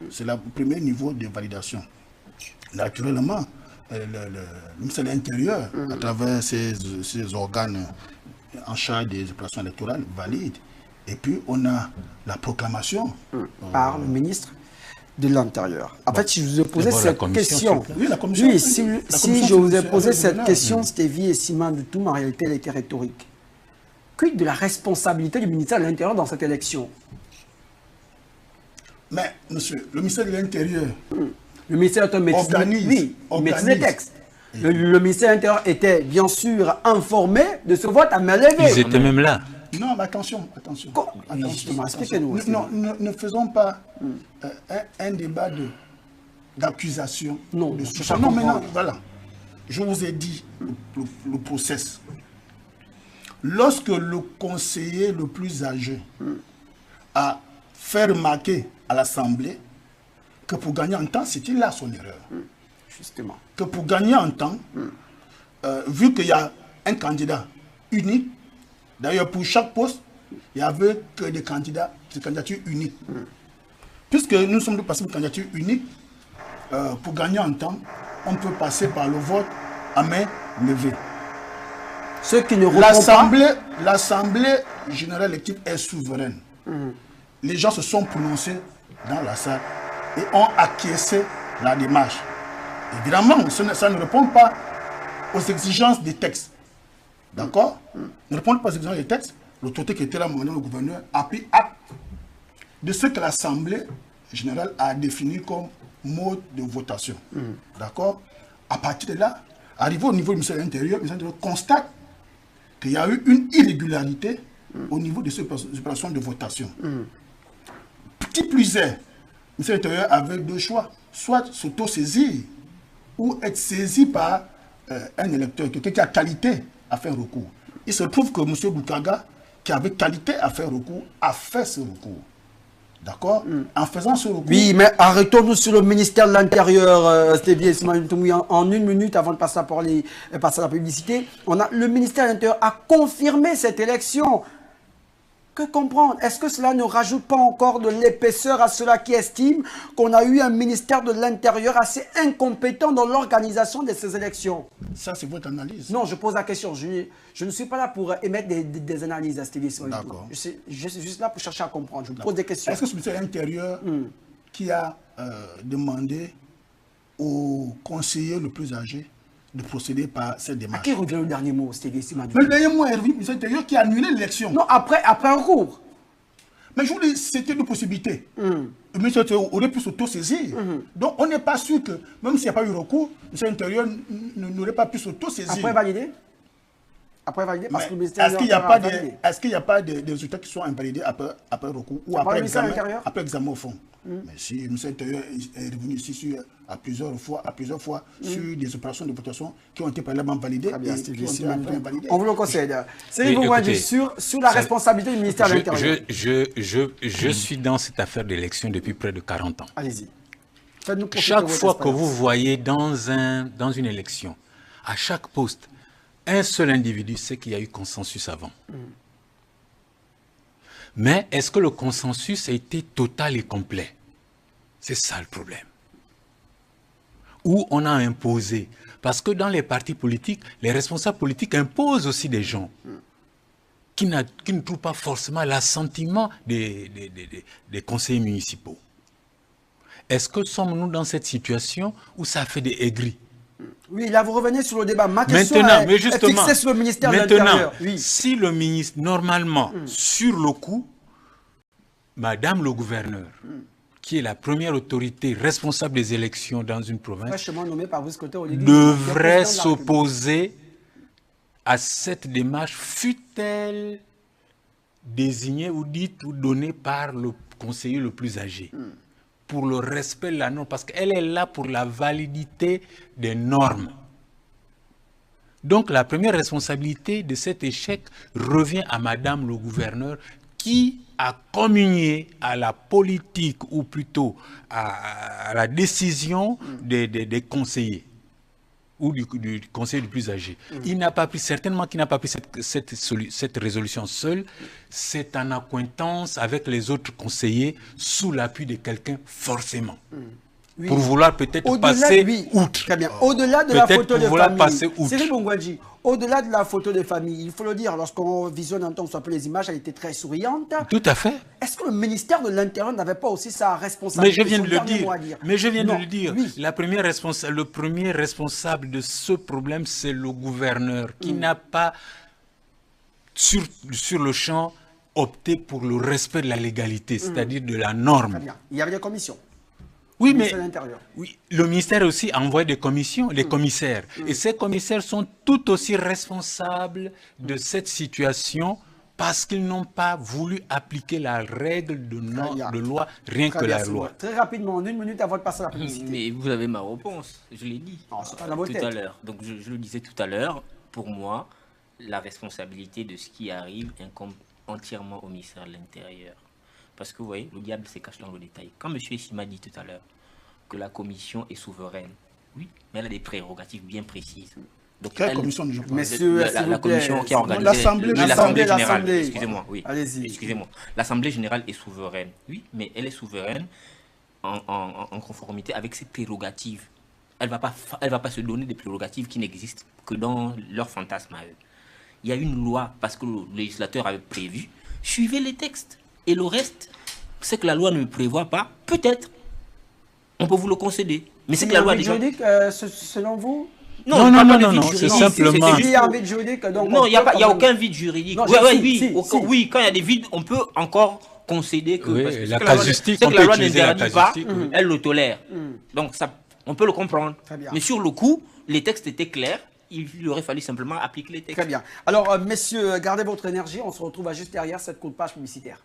C'est le premier niveau de validation. Naturellement, le ministère de l'Intérieur, à travers ses organes en charge des opérations électorales, valide. Et puis, on a la proclamation. Par le ministre de l'Intérieur. En fait, si je vous ai posé cette question, si je vous ai posé cette question, Stevie et Simon de tout, en réalité, elle était rhétorique. Quid de la responsabilité du ministère de l'Intérieur dans cette élection? Mais, monsieur, le ministère de l'Intérieur le ministère est un maîtrise des textes. Le ministère de l'Intérieur était bien sûr informé de ce vote à main levée. Ils étaient même là. Non, mais attention. Justement, expliquez-nous. Ne faisons pas un débat d'accusation. Non, mais non, voilà. Je vous ai dit le process. Lorsque le conseiller le plus âgé a fait remarquer à l'Assemblée que pour gagner en temps, c'était là son erreur. Justement. Que pour gagner en temps, vu qu'il y a un candidat unique, d'ailleurs pour chaque poste, il n'y avait que des candidatures uniques. Puisque nous sommes passés pour candidature unique, pour gagner en temps, on peut passer par le vote à main levée. Ceux qui ne répondent pas... L'Assemblée générale élective est souveraine. Les gens se sont prononcés dans la salle et ont acquiescé la démarche. Évidemment, ça ne répond pas aux exigences des textes. D'accord? Ne répond pas aux exigences des textes. L'autorité qui était là, le gouverneur, a pris acte de ce que l'Assemblée générale a défini comme mode de votation. D'accord? À partir de là, arrivé au niveau du ministère de l'Intérieur, le ministère de l'Intérieur constate qu'il y a eu une irrégularité au niveau de ces opérations de votation. Qui plus est, le ministère de l'Intérieur avait deux choix. Soit s'auto-saisir ou être saisi par un électeur, quelqu'un qui a qualité à faire recours. Il se trouve que M. Boukaga, qui avait qualité à faire recours, a fait ce recours. D'accord? En faisant ce recours... Oui, mais arrêtons-nous sur le ministère de l'Intérieur, Stevie Ismaël Toumi, en une minute avant de passer à la publicité. Le ministère de l'Intérieur a confirmé cette élection. Que comprendre? Est-ce que cela ne rajoute pas encore de l'épaisseur à ceux-là qui estiment qu'on a eu un ministère de l'Intérieur assez incompétent dans l'organisation de ces élections? Ça, c'est votre analyse. Non, je pose la question. Je ne suis pas là pour émettre des analyses à Stevie. D'accord. Je suis juste là pour chercher à comprendre. Je pose des questions. Est-ce que ce ministère de l'Intérieur qui a demandé au conseiller le plus âgé de procéder par cette démarche? À qui revient le dernier mot, Stevie Simadou? Le dernier mot est le ministère de l'Intérieur qui a annulé l'élection. Non, après un recours. Mais je vous dis, c'était une possibilité. Le ministère de l'Intérieur aurait pu s'auto-saisir. Donc, on n'est pas sûr que, même s'il n'y a pas eu recours, le ministère de l'Intérieur n'aurait pas pu s'auto-saisir. Après validé? Après validé, parce que le ministère est-ce qu'il n'y a pas des résultats qui sont invalidés après recours ou après examen au fond? Mais si le ministère de l'Intérieur est revenu ici à plusieurs fois sur des opérations de votation qui ont été préalablement validées et qui ont été après invalidées. On vous le conseille. C'est sur la responsabilité du ministère de l'Intérieur. Je suis dans cette affaire d'élection depuis près de 40 ans. Allez-y. Chaque fois que vous voyez dans une élection, à chaque poste, un seul individu sait qu'il y a eu consensus avant. Mais est-ce que le consensus a été total et complet? C'est ça le problème. Où on a imposé. Parce que dans les partis politiques, les responsables politiques imposent aussi des gens qui ne trouvent pas forcément l'assentiment des conseillers municipaux. Est-ce que sommes-nous dans cette situation où ça fait des aigris? Oui, là vous revenez sur le débat. Ma question mais justement, est fixée sur le ministère de l'Intérieur. Oui. Si le ministre, normalement, sur le coup, Madame le gouverneur, qui est la première autorité responsable des élections dans une province, devrait s'opposer à cette démarche, fût-elle désignée ou dite ou donnée par le conseiller le plus âgé. Pour le respect de la norme, parce qu'elle est là pour la validité des normes. Donc la première responsabilité de cet échec revient à Madame le gouverneur qui a communié à la politique ou plutôt à la décision des conseillers. ou du conseiller le plus âgé. Il n'a pas pris, certainement qu'il n'a pas pris cette résolution seule. C'est en accointance avec les autres conseillers, sous l'appui de quelqu'un, forcément. Oui. Pour vouloir peut-être passer outre. Très bien. Au-delà de la photo de famille, Cyril Bongouadji, au-delà de la photo de famille, il faut le dire, lorsqu'on visionne en tant que les images, elle était très souriante. Tout à fait. Est-ce que le ministère de l'Intérieur n'avait pas aussi sa responsabilité? Mais je viens de le dire. Mais je viens de le dire. Oui. Le premier responsable de ce problème, c'est le gouverneur qui n'a pas, sur le champ, opté pour le respect de la légalité, c'est-à-dire de la norme. Très bien. Il y avait des commissions. Oui, mais le ministère aussi envoie des commissions, des commissaires. Et ces commissaires sont tout aussi responsables de cette situation parce qu'ils n'ont pas voulu appliquer la règle de loi, rien que la loi. Très rapidement, en 1 minute avant de passer à la publicité. Mais vous avez ma réponse, je l'ai dit tout à l'heure. Donc je le disais tout à l'heure, pour moi, la responsabilité de ce qui arrive incombe entièrement au ministère de l'Intérieur. Parce que vous voyez, le diable se cache dans le détail. Quand M. Sima dit tout à l'heure que la commission est souveraine, oui, mais elle a des prérogatives bien précises. Donc, quelle commission de la commission qui a organisé l'Assemblée générale. Excusez-moi, oui. Excusez-moi. L'Assemblée générale est souveraine, oui, mais elle est souveraine en conformité avec ses prérogatives. Elle va pas se donner des prérogatives qui n'existent que dans leur fantasme à eux. Il y a une loi parce que le législateur avait prévu. Suivez les textes. Et le reste, c'est que la loi ne prévoit pas. Peut-être, on peut vous le concéder. Mais c'est que la loi déjà... juridique, selon vous? Non, c'est simplement... Il y a un vide juridique, donc... Non, il n'y a aucun vide juridique. Oui, quand il y a des vides, on peut encore concéder que... Oui, la casuistique, on peut utiliser la casuistique. Elle le tolère. Donc, ça, on peut le comprendre. Mais sur le coup, les textes étaient clairs. Il aurait fallu simplement appliquer les textes. Très bien. Alors, messieurs, gardez votre énergie. On se retrouve juste derrière cette courte page publicitaire.